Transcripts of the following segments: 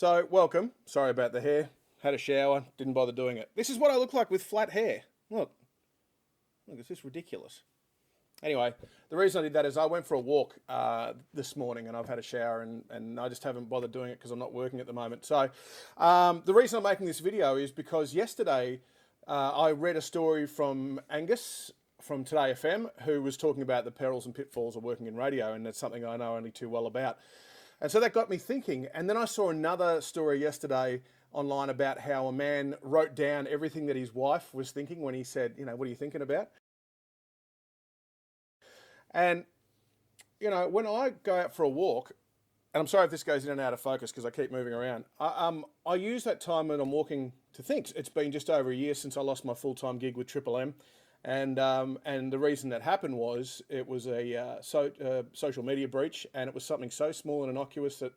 So, welcome. Sorry about the hair. Had a shower, didn't bother doing it. This is what I look like with flat hair. Look, it's just ridiculous. Anyway, the reason I did that is I went for a walk this morning and I've had a shower and I just haven't bothered doing it because I'm not working at the moment. So the reason I'm making this video is because yesterday I read a story from Angus from Today FM who was talking about the perils and pitfalls of working in radio, and that's something I know only too well about. And so that got me thinking. And then I saw another story yesterday online about how a man wrote down everything that his wife was thinking when he said, what are you thinking about? And, when I go out for a walk, and I'm sorry if this goes in and out of focus because I keep moving around, I use that time when I'm walking to think. It's been just over a year since I lost my full-time gig with Triple M. And the reason that happened was it was a social media breach, and it was something so small and innocuous that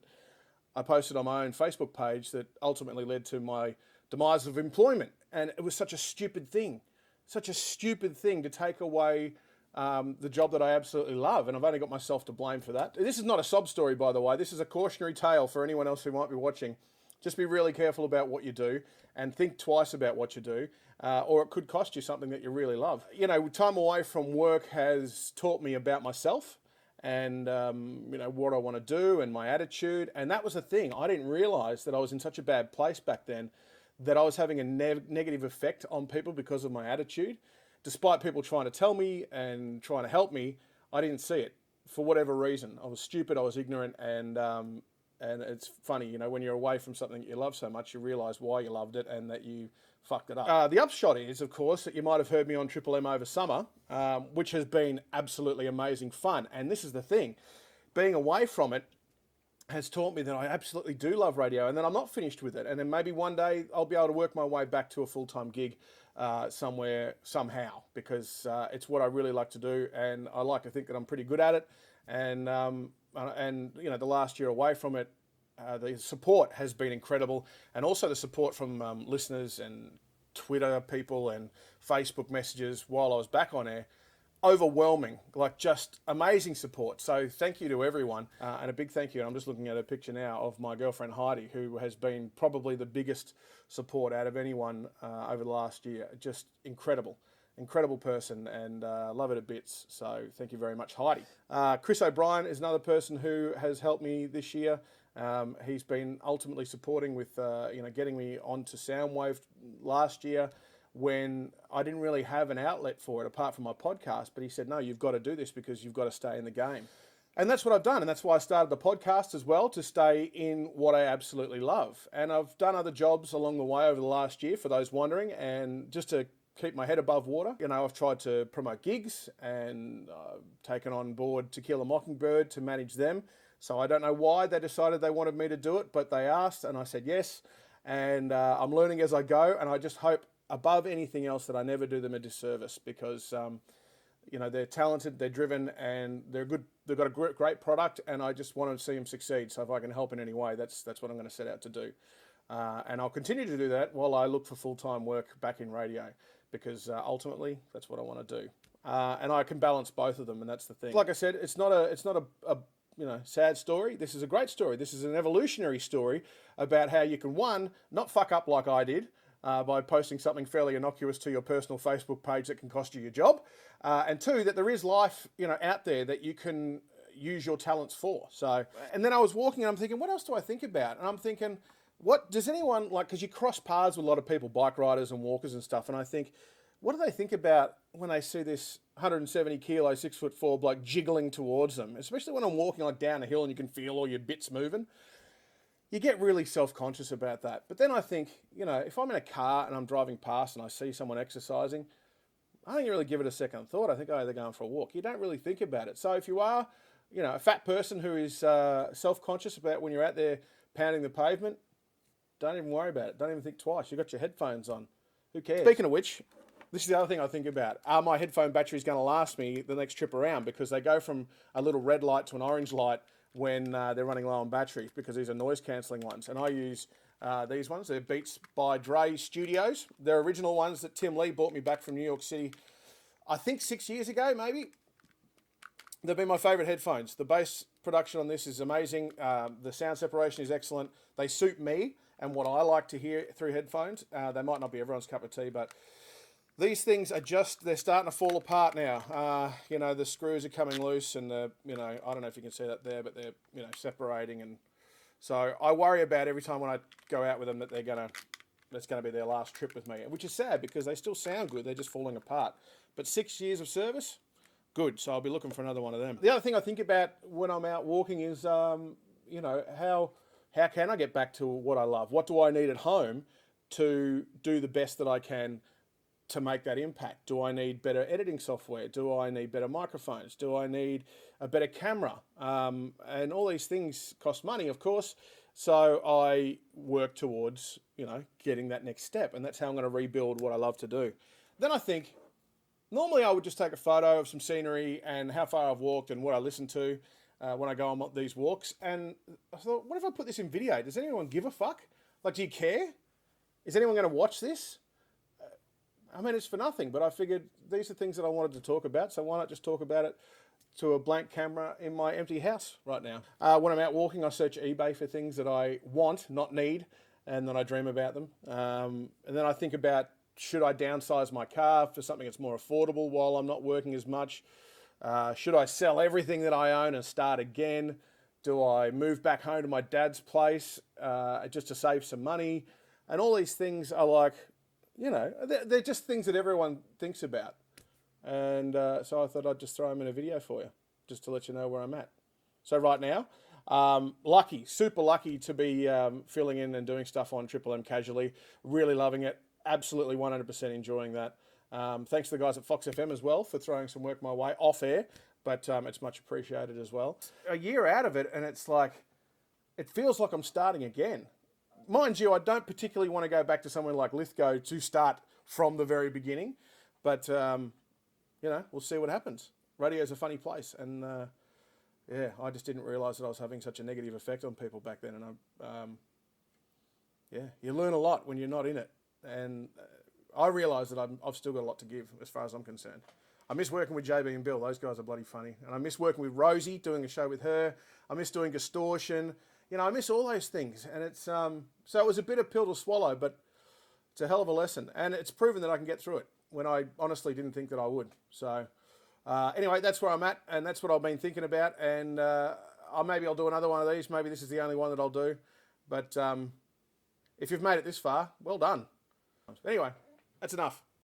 I posted on my own Facebook page that ultimately led to my demise of employment. And it was such a stupid thing to take away the job that I absolutely love, and I've only got myself to blame for that. This is not a sob story, by the way. This is a cautionary tale for anyone else who might be watching. Just be really careful about what you do and think twice about what you do, or it could cost you something that you really love. Time away from work has taught me about myself and, what I want to do and my attitude. And that was the thing. I didn't realize that I was in such a bad place back then that I was having a negative effect on people because of my attitude. Despite people trying to tell me and trying to help me, I didn't see it for whatever reason. I was stupid, I was ignorant, and it's funny, when you're away from something that you love so much, you realise why you loved it and that you fucked it up. The upshot is, of course, that you might have heard me on Triple M over summer, which has been absolutely amazing fun. And this is the thing, being away from it has taught me that I absolutely do love radio, and that I'm not finished with it. And then maybe one day I'll be able to work my way back to a full-time gig somewhere, somehow, because it's what I really like to do, and I like to think that I'm pretty good at it. And the last year away from it, the support has been incredible, and also the support from listeners and Twitter people and Facebook messages while I was back on air. Overwhelming, just amazing support. So thank you to everyone, and a big thank you. And I'm just looking at a picture now of my girlfriend Heidi, who has been probably the biggest support out of anyone over the last year. Just incredible person, and love her to bits. So thank you very much, Heidi. Chris O'Brien is another person who has helped me this year. He's been ultimately supporting with getting me onto Soundwave last year, when I didn't really have an outlet for it apart from my podcast. But he said, no, you've got to do this because you've got to stay in the game. And that's what I've done. And that's why I started the podcast as well, to stay in what I absolutely love. And I've done other jobs along the way over the last year, for those wondering, and just to keep my head above water. I've tried to promote gigs and taken on board To Kill a Mockingbird to manage them. So I don't know why they decided they wanted me to do it, but they asked and I said yes. And I'm learning as I go, and I just hope above anything else that I never do them a disservice, because they're talented, they're driven, and they're good. They've got a great product, and I just want to see them succeed. So if I can help in any way, that's what I'm going to set out to do, and I'll continue to do that while I look for full-time work back in radio, because ultimately that's what I want to do, and I can balance both of them, and that's the thing. Like I said, it's not a sad story. This is a great story. This is an evolutionary story about how you can, one, not fuck up like I did, by posting something fairly innocuous to your personal Facebook page that can cost you your job. And two, that there is life, out there that you can use your talents for. So, and then I was walking and I'm thinking, what else do I think about? And I'm thinking, what does anyone, because you cross paths with a lot of people, bike riders and walkers and stuff. And I think, what do they think about when they see this 170 kilo, 6'4" bloke jiggling towards them? Especially when I'm walking down a hill and you can feel all your bits moving. You get really self-conscious about that. But then I think, if I'm in a car and I'm driving past and I see someone exercising, I don't really give it a second thought. I think, oh, they're going for a walk. You don't really think about it. So if you are, a fat person who is self-conscious about when you're out there pounding the pavement, don't even worry about it. Don't even think twice. You've got your headphones on. Who cares? Speaking of which, this is the other thing I think about. Are my headphone batteries going to last me the next trip around? Because they go from a little red light to an orange light when they're running low on batteries, because these are noise cancelling ones. And I use these ones. They're Beats by Dre Studios. They're original ones that Tim Lee bought me back from New York City, I think 6 years ago, maybe. They've been my favourite headphones. The bass production on this is amazing. The sound separation is excellent. They suit me and what I like to hear through headphones. They might not be everyone's cup of tea, but these things are they're starting to fall apart now. You know, the screws are coming loose and I don't know if you can see that there, but they're, separating. And so I worry about every time when I go out with them that that's going to be their last trip with me, which is sad because they still sound good. They're just falling apart. But 6 years of service, good. So I'll be looking for another one of them. The other thing I think about when I'm out walking is, how can I get back to what I love? What do I need at home to do the best that I can to make that impact? Do I need better editing software? Do I need better microphones? Do I need a better camera? And all these things cost money, of course. So I work towards, getting that next step. And that's how I'm going to rebuild what I love to do. Then I think, normally I would just take a photo of some scenery and how far I've walked and what I listen to when I go on these walks. And I thought, what if I put this in video? Does anyone give a fuck? Like, do you care? Is anyone going to watch this? I mean, it's for nothing, but I figured these are things that I wanted to talk about, so why not just talk about it to a blank camera in my empty house right now? When I'm out walking, I search eBay for things that I want, not need, and then I dream about them. And then I think about, should I downsize my car for something that's more affordable while I'm not working as much? Should I sell everything that I own and start again? Do I move back home to my dad's place just to save some money? And all these things are like, they're just things that everyone thinks about. And so I thought I'd just throw them in a video for you, just to let you know where I'm at. So right now, super lucky to be filling in and doing stuff on Triple M casually. Really loving it. Absolutely 100% enjoying that. Thanks to the guys at Fox FM as well for throwing some work my way off air, but it's much appreciated as well. A year out of it, and it feels like I'm starting again. Mind you, I don't particularly want to go back to somewhere like Lithgow to start from the very beginning, but we'll see what happens. Radio's a funny place, and I just didn't realise that I was having such a negative effect on people back then. And you learn a lot when you're not in it, and I realise that I've still got a lot to give as far as I'm concerned. I miss working with JB and Bill; those guys are bloody funny, and I miss working with Rosie, doing a show with her. I miss doing Distortion. I miss all those things, and it's so it was a bitter pill to swallow, but it's a hell of a lesson, and it's proven that I can get through it when I honestly didn't think that I would. So anyway, that's where I'm at, and that's what I've been thinking about, and maybe I'll do another one of these. Maybe this is the only one that I'll do, but if you've made it this far, well done. Anyway, that's enough.